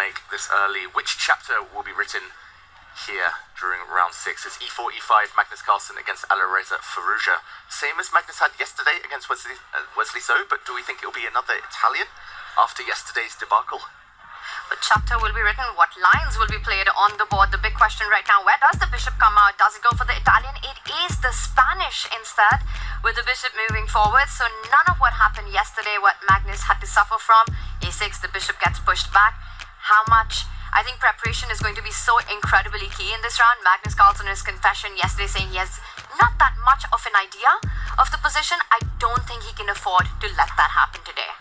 make this early. Which chapter will be written here during round 6? It's e4, e5, Magnus Carlsen against Alireza Firouzja. Same as Magnus had yesterday against Wesley So, but do we think it'll be another Italian after yesterday's debacle? What chapter will be written? What lines will be played on the board? The big question right now, where does the bishop come out? Does it go for the Italian? It is the Spanish instead, with the bishop moving forward. So none of what happened yesterday, what Magnus had to suffer from. a6, the bishop gets pushed back. How much? I think preparation is going to be so incredibly key in this round. Magnus Carlsen in his confession yesterday saying he has not that much of an idea of the position. I don't think he can afford to let that happen today.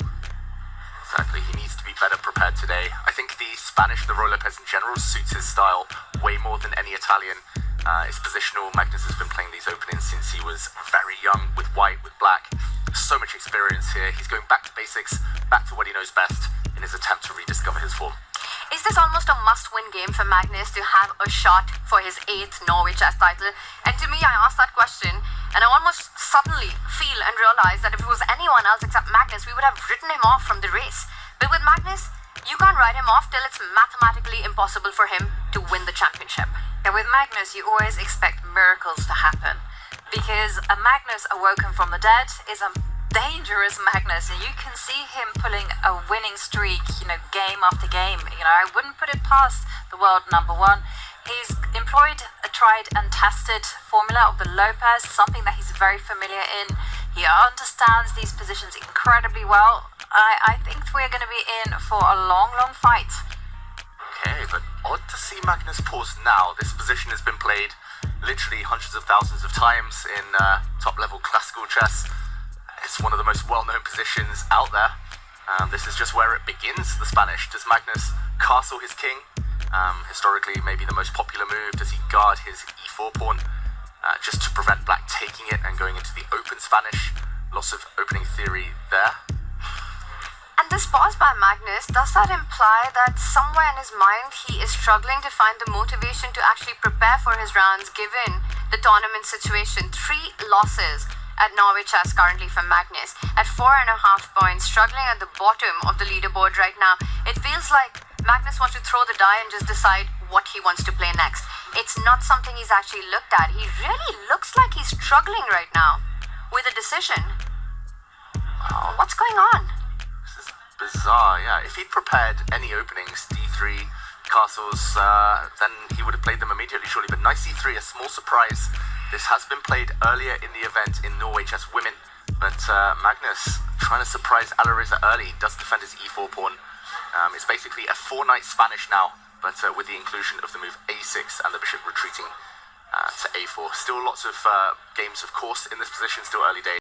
Exactly, he needs to be better prepared today. I think the Spanish, the Roy Lopez in general, suits his style way more than any Italian. It's positional. Magnus has been playing these openings since he was very young, with white, with black. So much experience here. He's going back to basics, back to what he knows best in his attempt to rediscover his form. Is this almost a must-win game for Magnus to have a shot for his 8th Norway Chess title? And to me, I asked that question, and I almost suddenly feel and realize that if it was anyone else except Magnus, we would have written him off from the race. But with Magnus, you can't write him off till it's mathematically impossible for him to win the championship. Yeah, with Magnus, you always expect miracles to happen, because a Magnus awoken from the dead is a dangerous Magnus, and you can see him pulling a winning streak, game after game. I wouldn't put it past the world number one. He's employed a tried and tested formula of the Lopez, something that he's very familiar in. He understands these positions incredibly well. I think we're going to be in for a long, long fight. Okay, but odd to see Magnus pause now. This position has been played literally hundreds of thousands of times in top-level classical chess. It's one of the most well-known positions out there. This is just where it begins, the Spanish. Does Magnus castle his king? Historically, maybe the most popular move. Does he guard his e4 pawn just to prevent black taking it and going into the open Spanish? Lots of opening theory there. And this pause by Magnus, does that imply that somewhere in his mind he is struggling to find the motivation to actually prepare for his rounds given the tournament situation? 3 losses at Norway Chess currently from Magnus at 4.5 points, struggling at the bottom of the leaderboard right now. It feels like Magnus wants to throw the die and just decide what he wants to play next. It's not something he's actually looked at. He really looks like he's struggling right now with a decision. What's going on? This is bizarre, yeah. If he'd prepared any openings, d3, castles, then he would have played them immediately, surely. But knight c3, a small surprise. This has been played earlier in the event in Norway Chess Women, but Magnus trying to surprise Alireza early, does defend his e4 pawn. It's basically a 4-knight Spanish now, but with the inclusion of the move a6 and the bishop retreating to a4. Still lots of games, of course, in this position, still early days.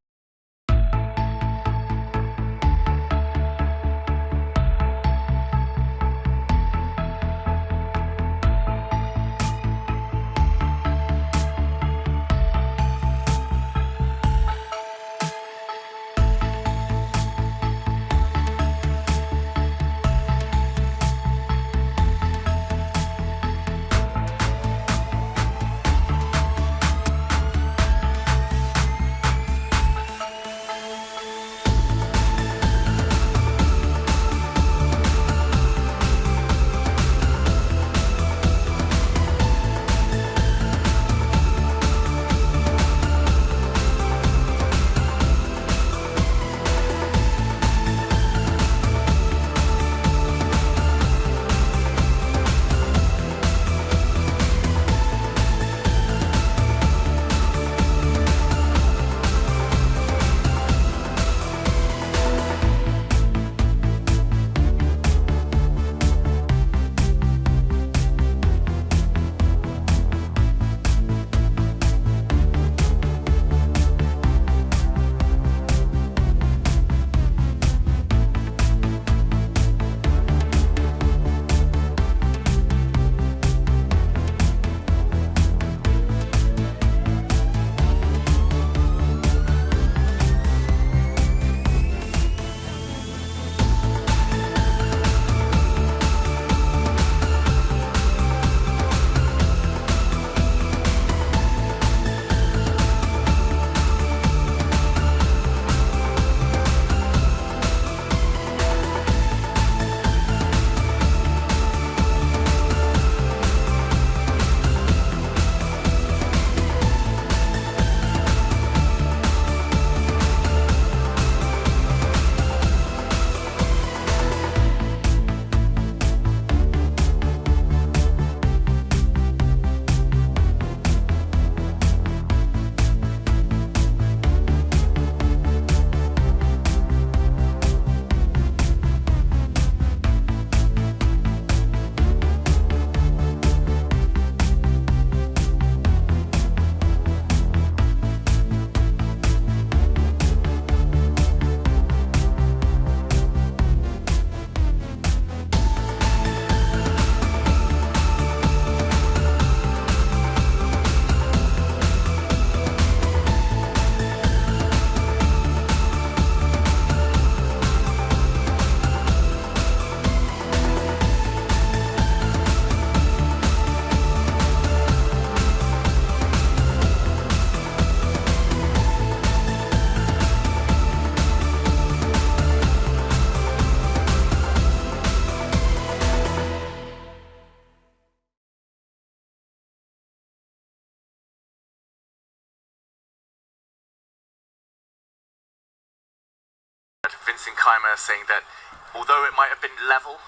Vincent Keimer saying that although it might have been level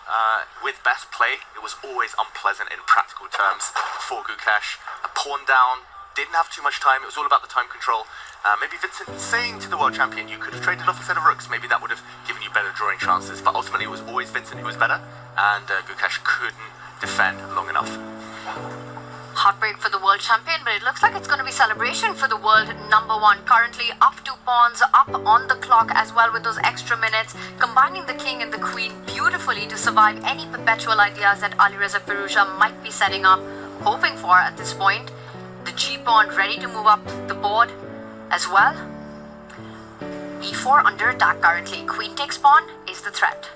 with best play, it was always unpleasant in practical terms for Gukesh. A pawn down, didn't have too much time, it was all about the time control. Maybe Vincent saying to the world champion, you could have traded off a set of rooks, maybe that would have given you better drawing chances, but ultimately it was always Vincent who was better, and Gukesh couldn't defend long enough. Heartbreak for the world champion, but it looks like it's going to be celebration for the world number one. Currently up 2 pawns, up on the clock as well with those extra minutes, combining the king and the queen beautifully to survive any perpetual ideas that Alireza Firouzja might be setting up, hoping for at this point. The G pawn ready to move up the board as well. E4 under attack currently. Queen takes pawn is the threat.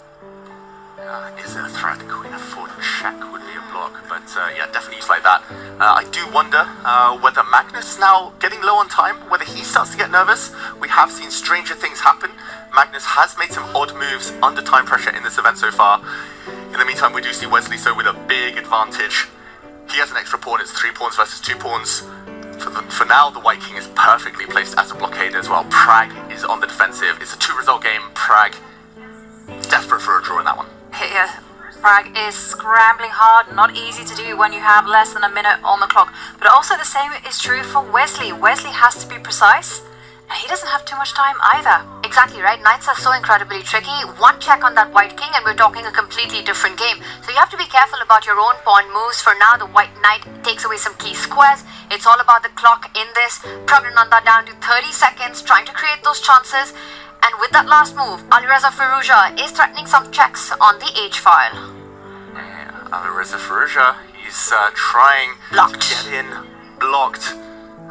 Is it a threat? Queen f4 check would be a block, but yeah, definitely used like that. I do wonder whether Magnus now getting low on time, whether he starts to get nervous. We have seen stranger things happen. Magnus has made some odd moves under time pressure in this event so far. In the meantime, we do see Wesley So with a big advantage. He has an extra pawn, it's 3 pawns versus 2 pawns. For now, the white king is perfectly placed as a blockade as well. Pragg is on the defensive. It's a 2-result game. Pragg desperate for a draw in that one. Here, Pragg is scrambling hard, not easy to do when you have less than a minute on the clock. But also the same is true for Wesley. Wesley has to be precise, and he doesn't have too much time either. Exactly right, knights are so incredibly tricky. One check on that white king and we're talking a completely different game. So you have to be careful about your own pawn moves. For now, the white knight takes away some key squares. It's all about the clock in this. Praggnanandha down to 30 seconds, trying to create those chances. And with that last move, Alireza Firouzja is threatening some checks on the H file. Yeah, Alireza Firouzja, he's trying Blocked. to get in, blocked.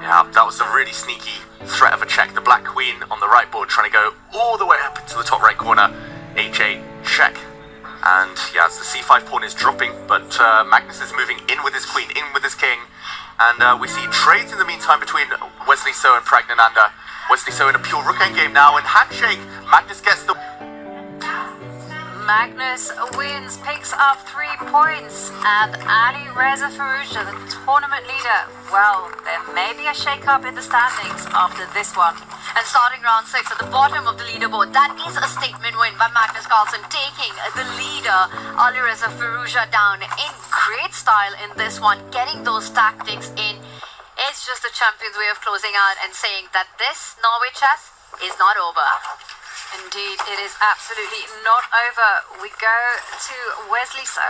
Yeah, that was a really sneaky threat of a check. The black queen on the right board trying to go all the way up into the top right corner. H8 check. And yeah, as the C5 pawn is dropping, but Magnus is moving in with his queen, in with his king. And we see trades in the meantime between Wesley So and Praggnanandha. Wesley So in a pure rook endgame now, and handshake. Magnus gets the... Magnus wins, picks up 3 points, and Alireza Firouzja, the tournament leader, well, there may be a shake-up in the standings after this one. And starting round 6 at the bottom of the leaderboard, that is a statement win by Magnus Carlsen, taking the leader, Alireza Firouzja, down in great style in this one, getting those tactics in. It's just the champion's way of closing out and saying that this Norway Chess is not over. Indeed, it is absolutely not over. We go to Wesley So.